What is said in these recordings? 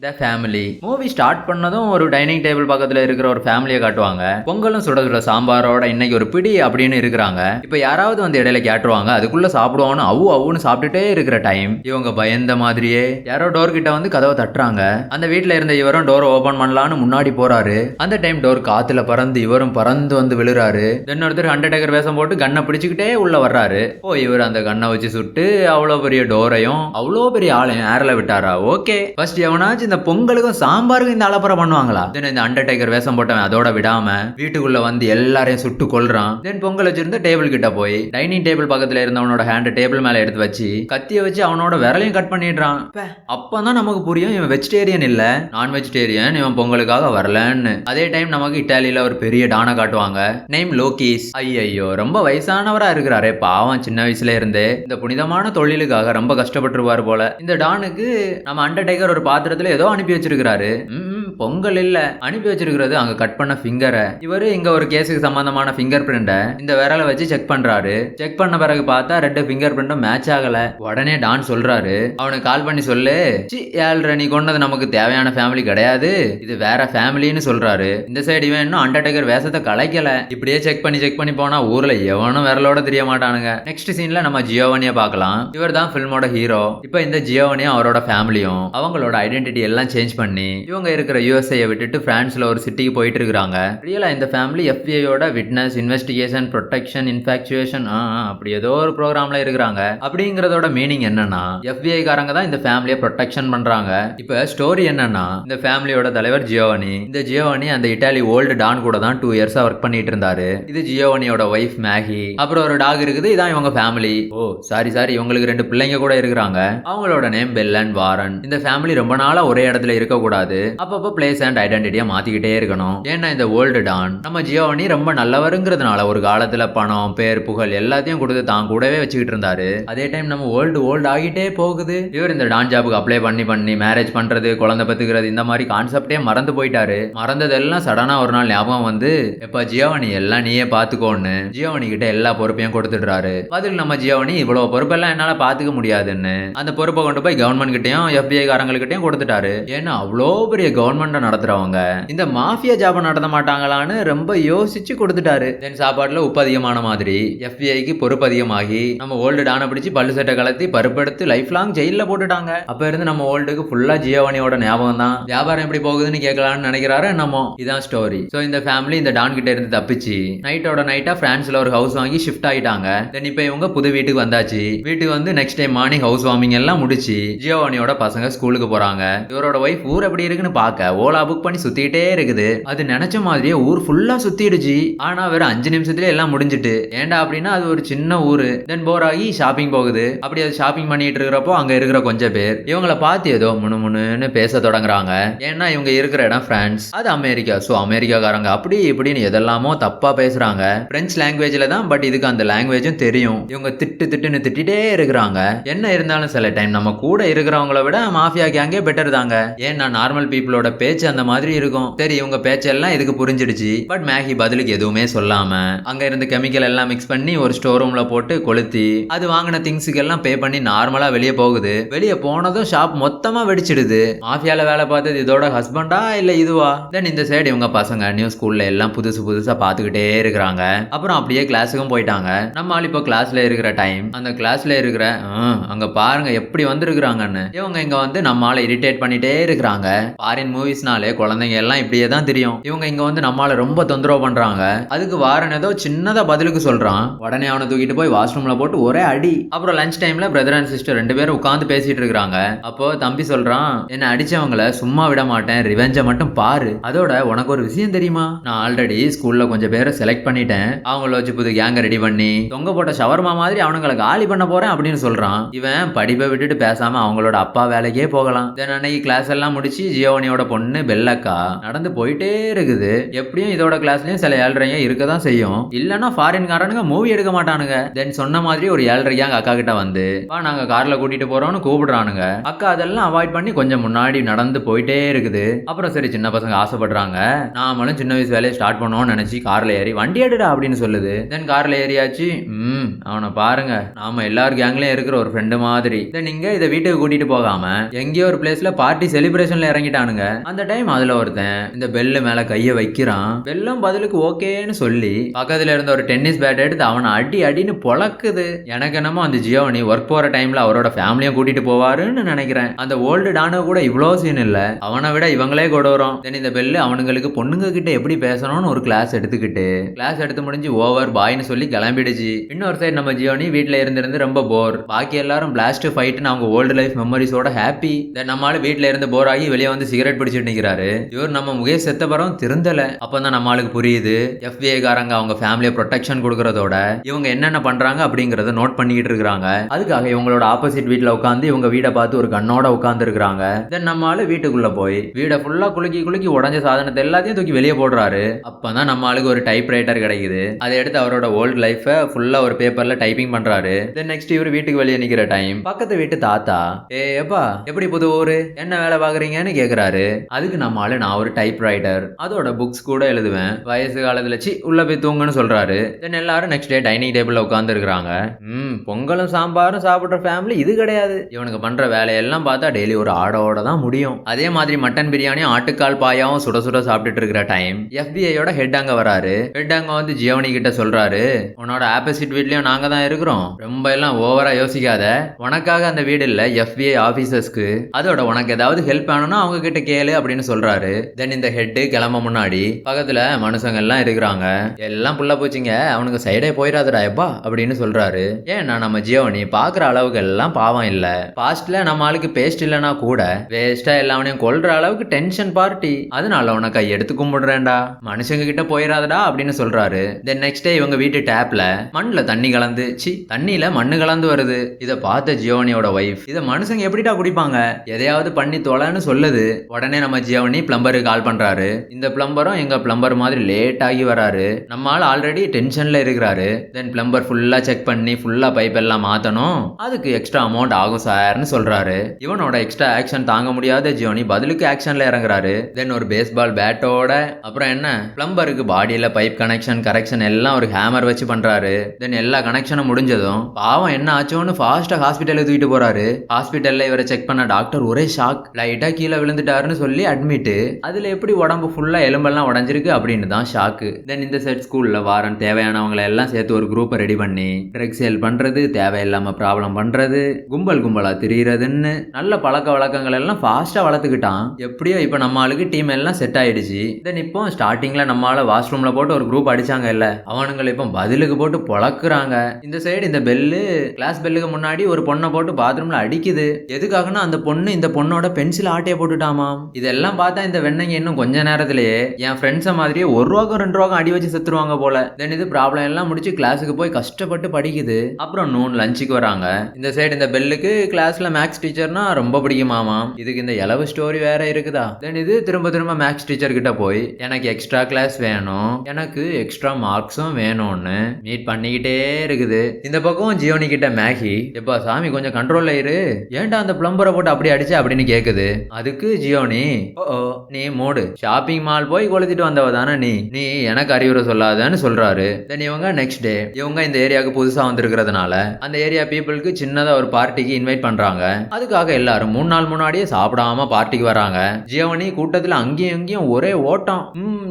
The family movie start பண்ணதும் ஒரு dining table பக்கத்துல இருக்கிற ஒரு ஃபேமிலியை காட்டுவாங்க. பொங்கலும் சுட சுட சாம்பாரோட இன்னைக்கு ஒரு பிடி அப்படின்னு இருக்கிறாங்க. இப்ப யாராவது வந்து இடையில கேட்டுருவாங்க, அதுக்குள்ள சாப்பிடுவான்னு அவுன்னு சாப்பிட்டுட்டே இருக்கிற டைம் இவங்க பயந்த மாதிரியே யாரோ டோர் கிட்ட வந்து கதவை தட்டுறாங்க. அந்த வீட்டுல இருந்த இவரும் டோர் ஓபன் பண்ணலான்னு முன்னாடி போறாரு. அந்த டைம் டோர் காத்துல பறந்து இவரும் பறந்து வந்து விழுறாரு. இன்னொருத்தர் அண்டர்டேக்கர் வேஷம் போட்டு கண்ணை பிடிச்சுக்கிட்டே உள்ள வர்றாரு. இவர் அந்த கண்ணை வச்சு சுட்டு அவ்வளவு பெரிய டோரையும் அவ்வளோ பெரிய ஆளையும் ஏர்ல விட்டாரா? ஓகே, ஃபர்ஸ்ட் எவனாச்சும் இந்த பொங்கலுக்கும் சாம்பாருக்கும் இந்த அலப்பறை பண்ணுவாங்களா? இந்த அண்டர்டேக்கர் வேஷம் போட்டவன் அதோட விடாம வீட்டுக்குள்ள வந்து எல்லாரையும் சுட்டு கொல்றான். தென் பொங்கல் வச்சிருந்த டேபிள் கிட்ட போய் டைனிங் டேபிள் பக்கத்துல இருந்தவனோட ஹேண்ட் டேபிள் மேல எடுத்து வச்சு கத்திய வச்சு அவனோட விரலையும் கட் பண்ணிடுறான். அப்பதான் நமக்கு புரியும் இவன் வெஜிடேரியன் இல்ல, நான் வெஜிடேரியன், இவன் பொங்கலுக்காக வரலன்னு. அதே டைம் நமக்கு இட்டாலியில ஒரு பெரிய டானை காட்டுவாங்க. நேம் லோகிஸ். ஐயோ, ரொம்ப வயசானவரா இருக்கிறாரே பாவம். சின்ன வயசுல இருந்தே இந்த புனிதமான தொழிலுக்காக ரொம்ப கஷ்டப்பட்டுருவாரு போல. இந்த டானுக்கு நம்ம அண்டர்டேக்கர் ஒரு பாத்திரத்துல ஏதோ அனுப்பி வச்சிருக்காரு. பொங்கல் இல்ல, அனுப்பி வச்சிருக்கிறது அங்க கட் பண்ண ஃபிங்கரை. இவரு இங்க ஒரு கேஸுக்கு சம்பந்தமான ஃபிங்கர் பிரிண்ட இந்த விரலை வச்சு செக் பண்றாரு. செக் பண்ண பிறகு பார்த்தா 2 ஃபிங்கர் பிரிண்டும் மேட்ச் ஆகல. உடனே டான் சொல்றாரு, அவனுக்கு கால் பண்ணி சொல்லு, ஏழ்ற நீ கொண்டது நமக்கு தேவையான ஃபேமிலி கிடையாது, இது வேற ஃபேமிலின்னு சொல்றாரு. இந்த சைடு இவன் இன்னும் அண்டர்டேக்கர் வேஷத்தை கலைக்கல. இப்படியே செக் பண்ணி போனா ஊர்ல எவனும் விரலோட தெரிய மாட்டானுங்க. நெக்ஸ்ட் சீன்ல நம்ம ஜியோவனிய பார்க்கலாம். இவர் தான் பிலிமோட ஹீரோ. இப்ப இந்த ஜியோவனியும் அவரோட ஃபேமிலியும் அவங்களோட ஐடென்டிட்டி எல்லாம் சேஞ்ச் பண்ணி இவங்க இருக்கிற யுஎஸ்ஏ விட்டுட்டு பிரான்ஸ்ல ஒரு சிட்டிக்கு போயிட்டு இருக்காங்க. ரியலா இந்த ஃபேமிலி எஃபிஐயோட விட்னஸ் இன்வெஸ்டிகேஷன் ப்ரொடெக்ஷன் இன்ஃபாக்சுவேஷன் அப்படி ஏதோ ஒரு ப்ரோக்ராம்ல இருக்கிறாங்க. அப்படிங்கறதோட மீனிங் என்னன்னா எஃபிஐ காரங்க தான் இந்த ஃபேமிலியை ப்ரொடெக்ஷன் பண்றாங்க. இப்ப ஸ்டோரி என்னன்னா இந்த ஃபேமிலியோட தலைவர் ஜியோவனி. இந்த ஜியோவனி அந்த இட்டாலி ஓல்டு டான் கூட தான் 2 இயர்ஸா ஒர்க் பண்ணிட்டு இருந்தாரு. இது ஜியோவனியோட ஒய்ஃப் மேகி. அப்புறம் ஒரு டாக் இருக்குது. இதான் இவங்க ஃபேமிலி. சாரி இவங்களுக்கு 2 பிள்ளைங்க கூட இருக்கிறாங்க. அவங்களோட நேம் பெல் அண்ட் வாரன். இந்த ஃபேமிலி ரொம்ப நாளா ஒரே இடத்துல இருக்க கூடாது. அப்பப்போ பிளேஸ் அண்ட் ஐடென்டிட்டியா மாத்திக்கிட்டே இருக்கணும். ஏன்னா இந்த ஓல்டு டான் நம்ம ஜியோவனி ரொம்ப நல்லவருங்கிறதுனால ஒரு காலத்துல பணம் பேர் புகழ் எல்லாத்தையும் கொடுத்து தான் கூடவே வச்சுக்கிட்டு இருந்தாரு. அதே டைம் நம்ம ஓல்டு ஆகிட்டே போகுது. இவர் இந்த டான் ஜாபுக்கு அப்ளை பண்ணி மேரேஜ் பண்றது குழந்தை பத்துக்கிறது இந்த மாதிரி கான்செப்டே மறந்து போயிட்டாரு. மறந்ததெல்லாம் சடனா ஒரு நாள் ஞாபகம் வந்து எப்ப ஜியோவனி எல்லாம் நீயே பாத்துக்கோன்னு ஜியோவனி கிட்ட எல்லா பொறுப்பையும் கொடுத்துடுறாரு. பதில் நம்ம ஜியோவனி இவ்வளவு பொறுப்பெல்லாம் என்னால பாத்துக்க முடியாதுன்னு அந்த பொறுப்பை கொண்டு போய் கவர்மெண்ட் கிட்டையும் எஃபிஐ காரங்கள்கிட்டையும் கொடுத்துட்டாரு. ஏன்னா அவ்வளோ பெரிய கவர்மெண்ட் நடத்துறவங்க இந்த மாஃபியா ஜாப நடத்த மாட்டாங்களான்னு ரொம்ப யோசிச்சு கொடுத்துட்டாரு. தென் சாப்பாட்டுல உப்பு அதிகமான மாதிரி எஃபிஐக்கு பொறுப்பு அதிகமாகி நம்ம ஓல்டு டானை பிடிச்சி பல்லு சட்டை கலத்தி பருப்படுத்து லைஃப் லாங் ஜெயில போட்டுட்டாங்க. அப்ப இருந்து நம்ம ஓல்டுக்கு ஃபுல்லா ஜியோவனியோட ஞாபகம் தான். வியாபாரம் எப்படி போகுதுன்னு கேட்கலான்னு நினைக்கிறாரு நம்ம. இதான் ஸ்டோரி. சோ இந்த ஃபேமிலி இந்த டான் கிட்ட இருந்து தப்பிச்சு நைட்டோட நைட்டா பிரான்ஸ்ல ஒரு ஹவுஸ் வாங்கி ஷிஃப்ட் ஆயிட்டாங்க. தென் இப்ப இவங்க புது வீட்டுக்கு வந்தாச்சு. வீட்டுக்கு வந்து next time morning house warming எல்லாம் முடிச்சு ஜியோவனியோட பசங்க ஸ்கூலுக்கு போறாங்க. இவரோட ஒய்ஃப் ஊர் எப்படி இருக்குன்னு பார்க்க ஓலா புக் பண்ணி சுத்திட்டே இருக்குது. அது நினைச்ச மாதிரியே ஊர் ஃபுல்லா சுத்திடுச்சு. ஆனா வெறும் 5 நிமிஷத்துல எல்லாம் முடிஞ்சிட்டு. ஏண்டா அப்படின்னா அது ஒரு சின்ன ஊரு. தென் போர் ஆகி ஷாப்பிங் போகுது. அப்படி அது ஷாப்பிங் பண்ணிட்டு இருக்கிறப்போ அங்க இருக்கிற கொஞ்சம் பேர் இவங்கள பார்த்து ஏதோ முணுமுணுன்னு பேச தொடங்குறாங்க. ஏன்னா இவங்க இருக்கிற இடம் பிரான்ஸ், அது அமெரிக்கா. சோ அமெரிக்காக்காரங்க அப்படி இப்படின்னு எதெல்லாமோ தப்பா பேசுறாங்க. பிரெஞ்சு லாங்குவேஜ்ல தான், பட் இதுக்கு அந்த லாங்குவேஜும் தெரியும். இவங்க திட்டுன்னு திட்டிட்டே இருக்கிறாங்க. என்ன இருந்தாலும் சில டைம் நம்ம கூட இருக்கிறவங்கள விட மாஃபியா கேங்கே பெட்டர் தாங்க. ஏன்னா நார்மல் பீப்புளோட பேச்சு அந்த மாதிரி இருக்கும். சரி இவங்க பேச்செல்லாம் இதுக்கு புரிஞ்சிடுச்சு. பட் மேகி பதிலுக்கு எதுவுமே சொல்லாம அங்க இருந்து கெமிக்கல் எல்லாம் மிக்ஸ் பண்ணி ஒரு ஸ்டோர் ரூம்ல போட்டு கொளுத்தி அது வாங்கின திங்ஸுக்கு எல்லாம் பே பண்ணி நார்மலா வெளியே போகுது. வெளியே போனதும் ஷாப் மொத்தமா வெடிச்சிடுது. மாஃபியால வேலை பார்த்தது இதோட ஹஸ்பண்டா இல்ல இதுவா? தென் இந்த சைடு இவங்க பசங்க நியூ ஸ்கூல்ல எல்லாம் புதுசா பாத்துக்கிட்டே இருக்கிறாங்க. அப்புறம் அப்படியே கிளாஸுக்கும் போயிட்டாங்க. நம்ம ஆள் இப்போ கிளாஸ்ல இருக்கிற டைம் அந்த கிளாஸ்ல இருக்கிற அங்க பாருங்க எப்படி வந்திருக்கிறாங்கன்னு. இவங்க இங்க வந்து நம்ம ஆளை இரிட்டேட் பண்ணிட்டே இருக்கிறாங்க. ஃபாரின் மூவிஸ்னாலே குழந்தைங்க எல்லாம் இப்படியே தான் தெரியும். இவங்க இங்க வந்து நம்மால ரொம்ப தொந்தரவு பண்றாங்க. அதுக்கு வாரன் ஏதோ சின்னதா பதிலுக்கு சொல்றான். உடனே அவனை தூக்கிட்டு போய் வாஷ்ரூம்ல போட்டு ஒரே அடி. அப்புறம் லஞ்ச் டைம்ல பிரதர் அண்ட் சிஸ்டர் 2 பேரும் உட்காந்து பேசிட்டு இருக்காங்க. அப்போ தம்பி சொல்றான், என்ன அடிச்சவங்கள சும்மா விட மாட்டேன், ரிவெஞ்ச மட்டும் பாரு. அதோட உனக்கு ஒரு விஷயம் தெரியுமா, நான் ஆல்ரெடி ஸ்கூல்ல கொஞ்சம் பேரை செலக்ட் பண்ணிட்டேன். அவங்கள வச்சு புது கேங்க ரெடி பண்ணி தொங்க போட்ட ஷவர்மா மாதிரி அவனுங்களை காலி பண்ண போறேன் அப்படின்னு சொல்றான். இவன் படிப்பை விட்டுட்டு பேசாம அவங்களோட அப்பா வேலைக்கே போகலாம். தென் அன்னைக்கு கிளாஸ் எல்லாம் முடிச்சு ஜியோவனியோட பொண்ணு பெல்லக்கா நடந்து போயிட்டே இருக்குது. எப்படியும் இதோட கிளாஸ்லயும் சில ஏழ்றைங்க இருக்கதான் செய்யும். இல்லன்னா ஃபாரின்காரனுங்க மூவி எடுக்க மாட்டானுங்க. தென் சொன்ன மாதிரி ஒரு ஏழ்றைக்கு அக்கா கிட்ட வந்து நாங்க கார்ல கூட்டிட்டு போறோம்னு கூப்பிடுறானுங்க. அக்கா அதெல்லாம் அவாய்ட் பண்ணி கொஞ்சம் முன்னாடி நடந்து போயிட்டே இருக்குது. அப்புறம் சரி சின்ன பசங்க ஆசைப்படுறாங்க, நாமளும் சின்ன வயசு வேலையை ஸ்டார்ட் பண்ணுவோம்னு நினைச்சு கார்ல ஏறி வண்டி எடுடா அப்படின்னு சொல்லுது. தென் கார்ல ஏறியாச்சு. அவனை பாருங்க, நாம எல்லார் கேங்லயும் இருக்கிற ஒரு ஃப்ரெண்டு மாதிரி. தென் இங்க இதை வீட்டுக்கு கூட்டிட்டு போகாம எங்கேயோ ஒரு பிளேஸ்ல பார்ட்டி செலிப்ரேஷன்ல இறங்கிட்டானுங்க. அந்த டைம் அதுல ஒருத்தன் இந்த பெல்லு மேல கைய வைக்கிறான். பெல்லும் பதிலுக்கு ஓகேன்னு சொல்லி பக்கத்துல இருந்த ஒரு டென்னிஸ் பேட் எடுத்து அவனை அடின்னு பொழக்குது. எனக்கு என்னமோ அந்த ஜியோனி ஒர்க் போற டைம்ல அவரோட ஃபேமிலியும் கூட்டிட்டு போவாருன்னு நினைக்கிறேன். அந்த ஓல்டு டானு கூட இவ்வளோ சீன் இல்ல, அவனை விட இவங்களே கொடுறோம். தென் இந்த பெல்லு அவனுங்களுக்கு பொண்ணுங்க கிட்ட எப்படி பேசணும்னு ஒரு கிளாஸ் எடுத்து முடிஞ்சு ஓவர் பாய்னு சொல்லி கிளம்பிடுச்சு. இன்னொரு சைடு நம்ம ஜியோனி வீட்டுல இருந்து ரொம்ப போர். பாக்கி எல்லாரும் பிளாஸ்ட் ஃபைட்னு அவங்க ஓல்டு லைஃப் மெமரிஸோட ஹாப்பி. தென் நம்மளால வீட்டுல இருந்து போர் ஆகி வெளியே வந்து சிகரெட் பிடிச்சிட்டு நிக்கிறாரு. இவர் நம்ம முகேஷ் செத்த பரம் திருந்தல. அப்பதான் நம்மளுக்கு புரியுது FBI காரங்க அவங்க ஃபேமிலியை ப்ரொடெக்ஷன் கொடுக்கறதோட இவங்க என்னென்ன பண்றாங்க அப்படிங்கறத நோட் பண்ணிக்கிட்டு இருக்காங்க. அதுக்காக இவங்களோட ஆப்போசிட் வீட்டுல உட்காந்து இவங்க வீடை பார்த்து ஒரு கண்ணோட உட்கார்ந்து இருக்காங்க. தென் நம்மளால வீட்டுக்குள்ள போய் வீடை ஃபுல்லா குலுக்கி உடஞ்ச சாதனத்தை எல்லாத்தையும் தூக்கி வெளியே போடுறாரு. அப்பதான் நம்ம ஆளுக்கு ஒரு டைப் ரைட்டர் கிடைக்குது. அதை எடுத்து அவரோட ஓல்டு லைஃப ஃபுல்லா ஒரு பேப்பர்ல டைப்பிங் பண்றாரு. தென் நெக்ஸ்ட் இவர் வீட்டுக்கு வெளியே நிக்கிற டைம் பக்கத்து வீட்டு தாத்தா எப்பா எப்படி புது ஊரு என்ன வேலை பாக்குறீங்கன்னு கேக்குறாரு. அதுக்கு நம்ம ஆளு நான் ஒரு டைப் ரைட்டர், அதோட புக்ஸ் கூட எழுதுவேன், வயசு காலத்துல உள்ள போய் தூங்குன்னு சொல்றாரு. தென் எல்லாரும் நெக்ஸ்ட் டே டைனிங் டேபிள்ல உட்கார்ந்து இருக்காங்க. பொங்கலும் சாம்பாரும் சாப்பிடுற ஃபேமிலி இது கிடையாது. இவனுக்கு பண்ற வேலையெல்லாம் பார்த்தா டெய்லி ஒரு ஆடோட தான் முடியும். அதே மாதிரி மட்டன் பிரியாணியும் ஆட்டுக்கால் பாயாவும் சுட சுட சாப்பிட்டுட்டு இருக்கிற டைம் FBIயோட ஹெட் அங்க வராரு. ஹெட் அங்க வந்து ஜியோனி கிட்ட சொல்றாரு, உன்னோட ஆப்போசிட் வீட்லயும் நாங்க தான் இருக்கிறோம், ரொம்ப எல்லாம் ஓவரா யோசிக்காத, உனக்காக அந்த வீடு இல்ல FBI ஆபீசர்ஸ்க்கு, அதோட உனக்கு ஏதாவது ஹெல்ப் வேணும்னா அவங்க கிட்ட கேளு அப்படின்னு சொல்றாரு. தென் இந்த ஹெட் கிளம்ப முன்னாடி பக்கத்துல மனுஷங்க எல்லாம் இருக்கிறாங்க. எல்லாம் புள்ள போச்சுங்க, அவனுக்கு சைடே போயிடாதடா எப்பா அப்படின்னு சொல்றாரு. ஏன்னா நம்ம ஜியோனி பாக்குற அளவுக்கு எல்லாம் பாவம் இல்ல. பாஸ்ட்ல நம்ம ஆளுக்கு பேஸ்ட் இல்லனா கூட வேஸ்டா எல்லாவனையும் கொல்ற அளவுக்கு டென்ஷன் பார்ட்டி. அதனால உன கை எடுத்து கும்பிடுறேன்டா, மனுஷங்க கிட்ட போயிடாதடா அப்படின்னு சொல்றாரு. தென் நெக்ஸ்ட் டே இவங்க வீட்டு டேப்ல மண்ணுல தண்ணி கலந்து தண்ணியில மண்ணு கலந்து வருது. இத பார்த்த ஜியோனியோட வைஃப், இத மனுஷங்க எப்படிடா குடிப்பாங்க, எதையாவது பண்ணி தொலைன்னு சொல்லுது. உடனே நம்ம ஜியோனி பிளம்பருக்கு கால் பண்றாரு. இந்த பிளம்பரும் எங்க பிளம்பர் மாதிரி லேட் ஆகி வராரு. நம்மால ஆல்ரெடி டென்ஷன்ல இருக்கிறாரு. தென் பிளம்பர் ஃபுல்லா செக் பண்ணி ஃபுல்லா பைப் எல்லாம் மாத்தணும், அதுக்கு எக்ஸ்ட்ரா அமௌண்ட் ஆகும் சார்னு சொல்றாரு. இவனோட எக்ஸ்ட்ரா ஆக்ஷன் தாங்க முடியாத ஜியோனி பதிலுக்கு ஆக்ஷன்ல இறங்குறாரு. தென் ஒரு பேஸ்பால் பேட்டோட அப்புறம் என்ன பிளம்பருக்கு பாடியில பைப் கனெக்ஷன் கரெக்ஷன் எல்லாம் ஒரு ஹேமர் வச்சு பண்றாரு. தென் எல்லா கனெக்ஷனும் முடிஞ்சதும் பாவம் என்ன ஆச்சோன்னு ஃபாஸ்டா ஹாஸ்பிட்டல் தூக்கிட்டு போறாரு. ஹாஸ்பிட்டல்ல இவரை செக் பண்ண டாக்டர் ஒரே ஷாக், லைட்டா கீழே விழுந்துட்டாருன்னு சொல்லி அட்மிட். அதுல எப்படி உடம்பு ஃபுல்லா எலும்பெல்லாம் உடஞ்சிருக்கு அப்படின்னு தான் ஷாக்கு. தென் இந்த செட் ஸ்கூல்ல வாரன் தேவையானவங்களை எல்லாம் சேர்த்து ஒரு குரூப்பை ரெடி பண்ணி ட்ரக் சேல் பண்றது, தேவையில்லாம ப்ராப்ளம் பண்றது, கும்பலா திரியிறதுன்னு நல்ல பழக்க வழக்கங்கள் எல்லாம் ஃபாஸ்டா வளர்த்துக்கிட்டான். எப்படியோ இப்ப நம்ம ஆளுக்கு டீம் எல்லாம் செட் ஆயிடுச்சு. தென் இப்போ ஸ்டார்டிங்ல நம்மளால வாஷ்ரூம்ல போட்டு ஒரு குரூப் அடிச்சாங்க இல்ல, அவனுங்களை இப்போ பதிலுக்கு போட்டு பொழக்குறாங்க. இந்த சைடு இந்த பெல்லு கிளாஸ் பெல்லுக்கு முன்னாடி ஒரு பொண்ணை போட்டு பாத்ரூம்ல அடிக்குது. எதுக்காகனா அந்த பொண்ணு இந்த பொண்ணோட பென்சில் ஆட்டைய போட்டுட்டாமாம். இதெல்லாம் பார்த்தா இந்த வெண்ணங்க இன்னும் கொஞ்ச நேரத்திலேயே என் ஃப்ரெண்ட்ஸை மாதிரியே ₹1 அடி வச்சு செத்துருவாங்க போல. தென் இது ப்ராப்ளம் எல்லாம் முடிச்சு கிளாஸுக்கு போய் கஷ்டப்பட்டு படிக்குது. அப்புறம் நூன் லஞ்சுக்கு வராங்க. இந்த சைடு இந்த பெல்லுக்கு கிளாஸ்ல மேக்ஸ் டீச்சர்னா ரொம்ப பிடிக்குமாமாம். இதுக்கு இந்த இலவு ஸ்டோரி வேற இருக்குதா. தென் இது திரும்ப மேக்ஸ் டீச்சர் கிட்ட போய் எனக்கு எக்ஸ்ட்ரா கிளாஸ் வேணும், எனக்கு எக்ஸ்ட்ரா மார்க்ஸும் வேணும்னு மீட் பண்ணிக்கிட்டே இருக்குது. இந்த பக்கம் ஜியோனி கிட்ட மேகி, எப்பா சாமி கொஞ்சம் கண்ட்ரோல்ல இரு, ஏன்டா அந்த பிளம்பரை போட்டு அப்படி அடிச்ச அப்படின்னு கேக்குது. அதுக்கு ஜியோனி, ஓ நீ மூடு, ஷாப்பிங் மால் போய் கொளுத்திட்டு வந்தவ தானே நீ எனக்கு அறிவுரை சொல்லாதன்னு சொல்றாரு. தென் இவங்க நெக்ஸ்ட் டே இவங்க இந்த ஏரியாவுக்கு புதுசா வந்திருக்கிறதுனால அந்த ஏரியா பீப்புளுக்கு சின்னதா ஒரு பார்ட்டிக்கு இன்வைட் பண்றாங்க. அதுக்காக எல்லாரும் 3 நாள் முன்னாடியே சாப்பிடாம பார்ட்டிக்கு வராங்க. ஜியோனி கூட்டத்துல அங்கேயும் இங்கேயும் ஒரே ஓட்டம்.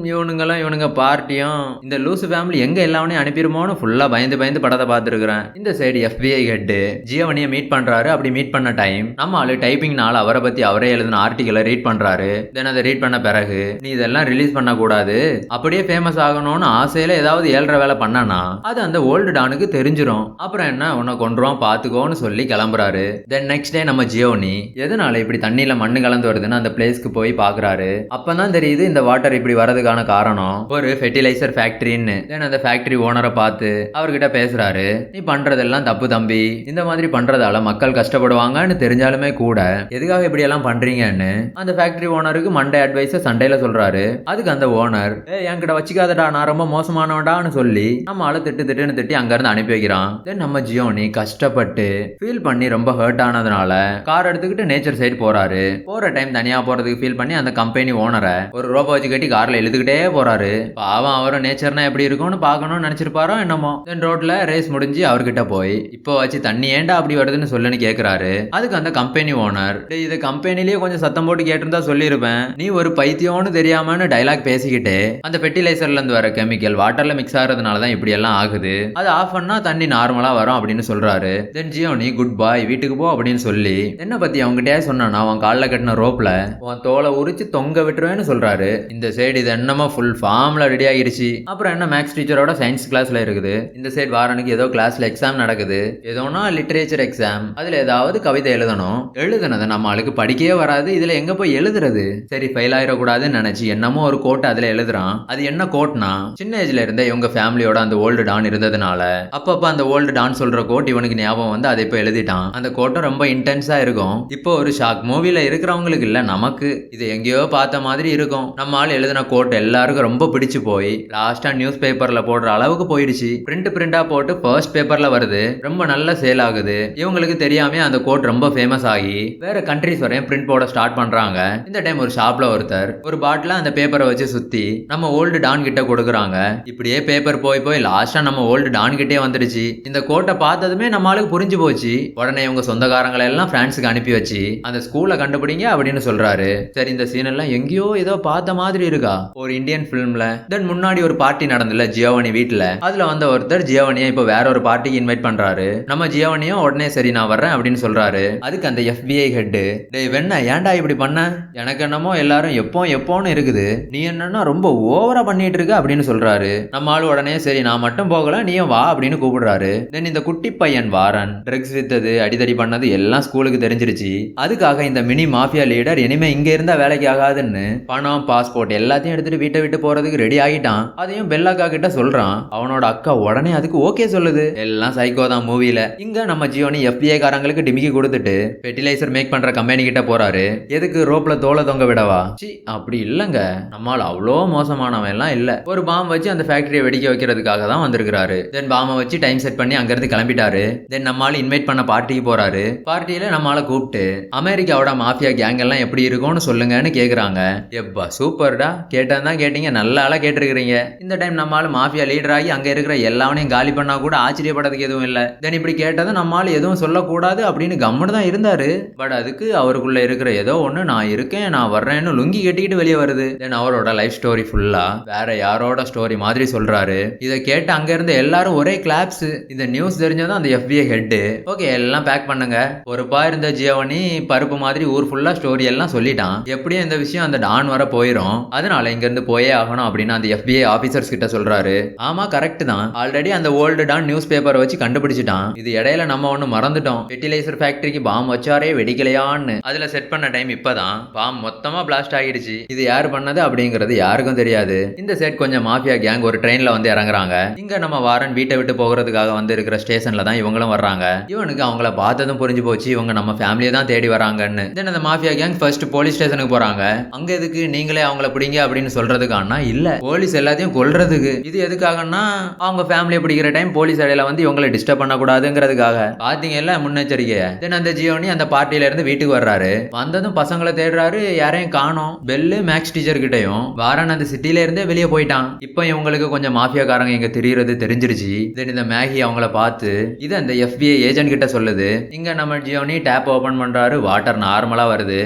இவனுங்க பார்ட்டியும் இந்த லூசு ஃபேமிலி எங்க எல்லாவனையும் அனுப்பிடுமோன்னு ஃபுல்லா பயந்து படத்தை பார்த்துருக்கிறேன். இந்த சைடு FBI ஹெட் ஜியோனியை மீட் பண்றாரு. அப்படி மீட் பண்ண டைம் நம்ம ஆளு டைப்பிங்னால அவரை பத்தி அவரே எழுதின ஆர்டிக்கலை ரீட் பண்றாரு. தென் அதை ரீட் பண்ண பிறகு நீ இதெல்லாம் ரிலீஸ் பண்ண கூடாது, அப்படியே ஃபேமஸ் ஆகணும்னு ஆசையில ஏதாவது ஏழ்ற வேலை பண்ணனா அது அந்த ஓல்டு டானுக்கு தெரிஞ்சிரும், அப்புறம் என்ன உன்னை கொண்டுருவான் பாத்துக்கோன்னு சொல்லி கிளம்புறாரு. தென் நெக்ஸ்ட் டே நம்ம ஜியோனி எதனால இப்படி தண்ணியில மண்ணு கலந்து வருதுன்னு அந்த பிளேஸ்க்கு போய் பாக்குறாரு. அப்பதான் தெரியுது இந்த வாட்டர் இப்படி வரதுக்கான காரணம் ஒரு ஃபெர்டிலைசர் ஃபேக்டரின்னு. தென் அந்த ஃபேக்டரி ஓனரை பார்த்து அவர்கிட்ட பேசுறாரு, நீ பண்றதெல்லாம் தப்பு தம்பி, இந்த மாதிரி பண்றதால மக்கள் கஷ்டப்படுவாங்கன்னு தெரிஞ்சாலுமே கூட எதுக்காக இப்படி எல்லாம் பண்றீங்கன்னு அந்த ஃபேக்டரி ஓனருக்கு மண்டே அட்வைஸ சண்டையில சொல்றாரு. அதுக்கு அந்த ஓனர் என்கிட்ட வச்சுக்காதடா, நான் ரொம்ப மோசமானவடான்னு சொல்லி நம்ம ஆளு திட்டுன்னு திட்டி அங்க இருந்து அனுப்பி வைக்கிறான். தென் நம்ம ஜியோனி கஷ்டப்பட்டு ஃபீல் பண்ணி ரொம்ப ஹர்ட் ஆனதுனால கார் எடுத்துக்கிட்டு நேச்சர் சைடு போறாரு. போற டைம் தனியா போறதுக்கு ஃபீல் பண்ணி அந்த கம்பெனி ஓனரை ஒரு ரோபோ வச்சு கட்டி கார்ல எழுதுகிட்டே போறாரு. பாவம் அவரும் நேச்சர்னா எப்படி இருக்கும்னு பார்க்கணும்னு நினைச்சிருப்பாரோ என்னமோ. தென் ரோட்ல ரேஸ் முடிஞ்சு அவர்கிட்ட போய் இப்போ வச்சு தண்ணி ஏன்டா அப்படி வருதுன்னு சொல்லுன்னு கேக்குறாரு. அதுக்கு அந்த கம்பெனி ஓனர் இது கம்பெனிலேயே கொஞ்சம் சத்தம் போட்டு கேட்டிருந்தா சொல்லிருப்பேன், நீ ஒரு பைத்தியம்னு தெரியாமன்னு டைலாக் பேசிக்கிட்டு அந்த ஃபெர்டிலைசர்ல இருந்து வர கெமிக்கல் வாட்டர்ல மிக்ஸ் ஆகிறதுனால தான் இப்படி எல்லாம் ஆகுது, அதை ஆஃப் பண்ணா தண்ணி நார்மலா வரும் அப்படின்னு சொல்றாரு. தென் ஜியோனி குட் பாய் வீட்டுக்கு போ அப்படின்னு சொல்லி என்ன பத்தி அவங்ககிட்டயே சொன்னா அவன் காலில் கட்டின ரோப்ல உன் தோலை உரிச்சு தொங்க விட்டுருவேன்னு சொல்றாரு. இந்த சைடு இது என்னமோ ஃபுல் ஃபார்ம்ல ரெடி ஆகிருச்சு. அப்புறம் என்ன மேக்ஸ் டீச்சரோட சயின்ஸ் கிளாஸ்ல இருக்குது. இந்த சைடு வாரனுக்கு ஏதோ கிளாஸ்ல எக்ஸாம் நடக்குது. ஏதோனா லிட்டரேச்சர் எக்ஸாம். அதுல ஏதாவது கவிதை எழுதணும். எழுதுனதை நம்ம ஆளுக்கு படிக்கவே வராது. இதுல எங்க போய் எழுதுறது? சரி ஃபெயில் ஆயிடக்கூடாதுன்னு நினைச்சு என்னமோ ஒரு கோட் அதுல எழுதுறான். அது என்ன கோட்னா, சின்ன ஏஜ்ல இருந்த இவங்க ஃபேமிலியோட அந்த ஓல்டு டான் இருந்ததுனால அப்பப்ப அந்த ஓல்டு டான் சொல்ற கோட் இவனுக்கு ஞாபகம் வந்து அதை இப்ப எழுதிட்டான். அந்த கோட்டும் ரொம்ப இன்டென்ஸா இருக்கும். இப்போ ஒரு ஷாக் மூவில இருக்கிறவங்களுக்கு இல்ல, நமக்கு இது எங்கேயோ பார்த்த மாதிரி இருக்கும். நம்ம ஆள் எழுதின கோட் எல்லாருக்கும் ரொம்ப பிடிச்சு போய் லாஸ்டா நியூஸ் பேப்பர்ல போடுற அளவுக்கு போயிடுச்சு. பிரிண்டா போட்டு ஃபர்ஸ்ட் பேப்பர்ல வருது. ரொம்ப நல்ல சேல் ஆகுது. இவங்களுக்கு தெரியாம அந்த கோட் ரொம்ப ஃபேமஸ் ஆகி வேற கண்ட்ரிஸ் வரையும் பிரிண்ட் போட ஸ்டார்ட் பண்றாங்க. இந்த டைம் ஒரு ஷாப்ல ஒருத்தர் ஒரு பாட்டில அந்த பேப்பரை வச்சு சுத்தி நம்ம ஓல்டு டான் கிட்ட கொடுக்குறாங்க. இப்படியே பேப்பர் போய் போய் லாஸ்டா நம்ம ஓல்டு டான் கிட்டே வந்துடுச்சு. இந்த கோட்டை பார்த்ததுமே நம்ம ஆளுக்கு புரிஞ்சு போச்சு. உடனே இவங்க சொந்தக்காரங்களை எல்லாம் பிரான்ஸுக்கு அனுப்பி வச்சு அந்த ஸ்கூலை கண்டுபிடிங்க அப்படின்னு சொல்றாரு. சரி இந்த சீன் எல்லாம் எங்கேயோ ஏதோ பார்த்த மாதிரி இருக்கா ஒரு இந்தியன் பிலிம்ல. தென் முன்னாடி ஒரு பார்ட்டி நடந்துல ஜியோவனி வீட்டுல. அதுல வந்த ஒருத்தர் ஜியோவனியை இப்ப வேற ஒரு பார்ட்டிக்கு இன்வைட் பண்றாரு. நம்ம ஜியோவனியும் உடனே சரி நான் வர்றேன் அப்படின்னு சொல்றாரு. அதுக்கு அந்த FBI ஹெட் டேய் வெண்ண ஏன்டா இப்படி பண்ண, எனக்கு என்னமோ எல்லாரும் எப்போன்னு இருக்குது, நீ என்னன்னா ரொம்ப ஓவரா பண்ணிட்டு இருக்க அப்படின்னு சொல்றாரு. நம்ம ஆளு உடனே சரி நான் மட்டும் போகல நீயும் வா அப்படின்னு கூப்பிடுறாரு. தென் இந்த குட்டி பையன் வாரன் ட்ரக்ஸ் வித்தது அடிதடி பண்ணது எல்லாம் ஸ்கூலுக்கு தெரிஞ்சிருச்சு. அதுக்காக இந்த மினி மாஃபியா லீடர் இனிமே இங்க இருந்தா வேலைக்கு ஆகாதுன்னு பணம் பாஸ்போர்ட் எல்லாத்தையும் எடுத்துட்டு வீட்டை விட்டு போறதுக்கு ரெடி ஆகிட்டான். அதையும் பெல்லாக்கா கிட்ட சொல்றான். அவனோட அக்கா உடனே அதுக்கு ஓகே சொல்லுது. எல்லாம் சைக்கோ தான் மூவில. இங்க நம்ம ஜியோனி FBI காரங்களுக்கு டிமிக்கி கொடுத்துட்டு ஃபெர்டிலைசர் மேக் பண்ற கம்பெனி கிட்ட போறாரு. எதுக்கு ரோப்ல தோலை தொங்க விடவா? சி அப்படி இல்லங்க, நம்மால் அவ்வளோ மோசமானவன் எல்லாம் இல்ல. ஒரு பாம் வச்சு அந்த ஃபேக்டரியை வெடிக்க வைக்கிறதுக்காக தான் வந்திருக்காரு. தென் பாமை வச்சு டைம் செட் பண்ணி அங்கிருந்து கிளம்பிட்டாரு. தென் நம்மால இன்வைட் பண்ண பார்ட்டிக்கு போறாரு. பார்ட்டியில நம்மால கூப்பிட்டு அமெரிக்காவோட மாஃபியா கேங் எல்லாம் எப்படி இருக்கும்னு சொல்லுங்கன்னு கேக்குறாங்க. எப்பா சூப்பர்டா, கேட்டதான் கேட்டீங்க, நல்ல ஆளா கேட்டிருக்கிறீங்க. இந்த டைம் நம்மால மாஃபியா லீடர் ஆகி அங்க இருக்கிற எல்லாவனையும் காலி பண்ணா கூட ஆச்சரியப்படுறதுக்கு எதுவும் இல்லை. தென் இப்படி கேட்டதும் நம்மால எதுவும் சொல்லக்கூடாது அப்படின்னு கம்முன்னு தான் இருந்தாரு. பட் அதுக்கு அவருக்குள்ள இருக்கிற ஏதோ ஒண்ணு நான் இருக்கேன் நான் வர்றேன்னு லுங்கி கட்டிக்கிட்டு வெளியே வருது. தென் அவரோட லைஃப் ஸ்டோரி ஃபுல்லா வேற யாரோட ஸ்டோரி மாதிரி சொல்றாரு. இதை கேட்டு அங்க இருந்த எல்லாரும் ஒரே கிளாப்ஸ். இந்த நியூஸ் தெரிஞ்சதும் அந்த FBI ஹெட் ஓகே எல்லாம் பேக் பண்ணுங்க. பொறுப்பா இருந்த ஜியோவனி பருப்பு மாதிரி ஊர் ஃபுல்லா ஸ்டோரி எல்லாம் சொல்லிட்டான். எப்படியும் இந்த விஷயம் அந்த டான் வர போயிரும், அதனால இங்க இருந்து போயே ஆகணும் அப்படின்னு அந்த FBI ஆபீசர்ஸ் கிட்ட சொல்றாரு. ஆமா கரெக்ட் தான், ஆல்ரெடி அந்த ஓல்டு டான் நியூஸ் பேப்பரை வச்சு கண்டுபிடிச்சிட்டான். இது இடையில நம்ம ஒண்ணு மறந்துட்டோம், ஃபெர்டிலைசர் ஃபேக்டரிக்கு பாம் வச்சாரே வெடிக்கலையான்னு. அதுல செட் பண்ண டைம் இப்பதான் பாம் மொத்தமா பிளாஸ்ட் ஆகிடுச்சு. இது யாரு பண்ணது அப்படிங்கிறது யாருக்கும் தெரியாது. இந்த செட் கொஞ்சம் மாஃபியா கேங் ஒரு ட்ரெயின்ல வந்து இறங்குறாங்க. இங்க நம்ம வாரன் வீட்டை விட்டு போகிறதுக்காக வந்து இருக்கிற ஸ்டேஷன்ல தான் இவங்களும் வர்றாங்க. இவனுக்கு அவங்கள பார்த்ததும் புரிஞ்சு போச்சு இவங்க நம்ம ஃபேமிலியை தான் தேடி வராங்கன்னு. தென் அந்த மாஃபியா கேங் ஃபர்ஸ்ட் போலீஸ் ஸ்டேஷனுக்கு போறாங்க. அங்க எதுக்கு நீங்களே அவங்கள பிடிங்க அப்படின்னு சொல்றதுக்கானா இல்ல, போலீஸ் எல்லாத்தையும் கொல்றதுக்கு. இது எதுக்காகனா அவங்க ஃபேமிலியை பிடிக்கிற டைம் போலீஸ் இடையில வந்து இவங்களை டிஸ்டர்ப் பண்ணக்கூடாதுங்கிறதுக்காக. பாத்தீங்கல்ல முன்னெச்சரிக்கை. தென் அந்த ஜியோனி அந்த பார்ட்டியில இருந்து வீட்டுக்கு வர்றாரு. வந்ததும் பசங்களை தேடுறாரு, யாரையும் காணோம். பெல்லு மேக்ஸ் டீச்சர் கிட்டையும் வாரன் அந்த சிட்டில இருந்தே வெளியே போயிட்டான். இப்போ இவங்களுக்கு கொஞ்சம் மாஃபியாக்காரங்க இங்க தெரியறது தெரிஞ்சிருச்சு. தென் இந்த மேகி அவங்கள பார்த்து இது அந்த FBI ஏஜென்ட் கிட்ட சொல்லுது. இங்க நம்ம ஜியோனி டேப் ஓபன் பண்றாரு, வாட்டர் நார்மலா வருது.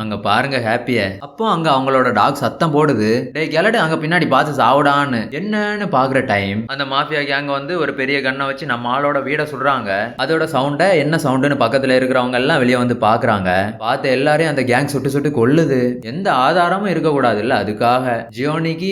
அங்க பாருங்க ஹாப்பிய. அப்போ அங்க அவங்களோட டாக் சத்தம் போடுது. டேய் கிளடு அங்க பின்னாடி பார்த்து சாவுடான்னு. என்னன்னு பாக்குற டைம் அந்த மாஃபியா கேங் வந்து ஒரு பெரிய கண்ணை வச்சு நம்ம ஆளோட வீட சுடுறாங்க. அதோட சவுண்ட என்ன சவுண்டுன்னு பக்கத்துல இருக்கிறவங்க எல்லாம் வெளியே வந்து பாக்குறாங்க. பார்த்து எல்லாரையும் அந்த கேங் சுட்டு சுட்டு கொல்லுது. எந்த ஆதாரமும் இருக்க கூடாது இல்ல, அதுக்காக ஜியோனிக்கு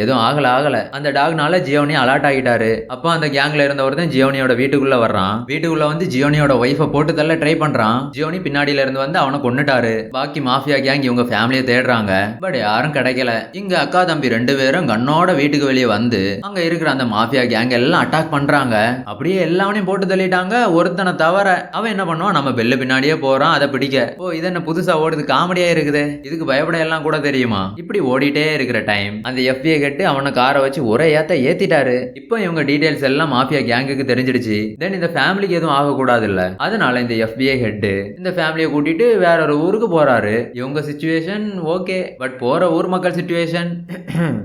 எதுவும் ஆகல. அந்த டாக்னால ஜியோனி அலர்ட் ஆகிட்டாரு. அப்போ அந்த கேங்ல இருந்த ஒருத்தன் ஜியோனியோட வீட்டுக்குள்ள வர்றான். வீட்டுக்குள்ள வந்து ஜியோனியோட ஒய்ஃபை போட்டு தள்ள ட்ரை பண்றான். ஜியோனி பின்னாடியில இருந்து வந்து அவனை கொன்னுட்டாரு. பாக்கி மாஃபியா கேங் இவங்க ஃபேமிலியை தேடுறாங்க. பட் யாரும் கிடைக்கல. இங்க அக்கா தம்பி ரெண்டு பேரும் கண்ணோட வீட்டுக்கு வெளியே வந்து அங்க இருக்கிற அந்த மாஃபியா கேங் எல்லாம் அட்டாக் பண்றாங்க. அப்படியே எல்லாவனையும் போட்டு தள்ளிட்டாங்க ஒருத்தனை தவிர. அவன் என்ன பண்ணுவான், நம்ம பெல்லு பின்னாடியே போறான் அதை பிடிக்க. ஓ இது என்ன புதுசா ஓடுது காமெடியா இருக்குது, இதுக்கு பயப்பட எல்லாம் கூட தெரியுமா? இப்படி ஓடிட்டே இருக்கிற டைம் அந்த FBI ஹெட் அவனை காரை வச்சு ஒரே ஏத்திட்டாரு. இப்போ இவங்க டீடைல்ஸ் எல்லாம் மாஃபியா கேங்குக்கு தெரிஞ்சிடுச்சு. தென் இந்த ஃபேமிலிக்கு எதுவும் ஆகக்கூடாது இல்ல, அதனால இந்த FBI ஹெட் இந்த ஃபேமிலியை கூட்டிட்டு வேற ஒரு ஊருக்கு போறாரு. இவங்க சிச்சுவேஷன் ஓகே, பட் போற ஊர் மக்கள் சிச்சுவேஷன்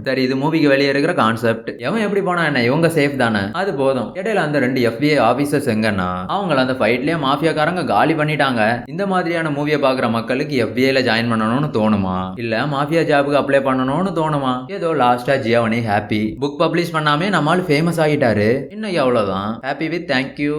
சரி, இது மூவிக்கு வெளியே இருக்கிற கான்செப்ட். எவன் எப்படி போனா என்ன, இவங்க சேஃப் தானே, அது போதும். இடையில அந்த 2 FBI ஆபீசர்ஸ் எங்கன்னா அவங்கள அந்த ஃபைட்லயே மாஃபியாக்காரங்க காலி பண்ணிட்டாங்க. இந்த மாதிரியான மூவியை பாக்குற மக்களுக்கு FBIல ஜாயின் பண்ணணும்னு தோணுமா, இல்ல மாஃபியா ஜாபுக்கு அப்ளை பண்ணணும்னு தோணுமா? ஏதோ லாஸ்டா ஜியோனி ஹாப்பி புக் பப்ளிஷ் பண்ணாமே நம்மால் ஃபேமஸ் ஆகிட்டாரு. இன்னைக்கு அவ்வளவுதான். Happy with thank you.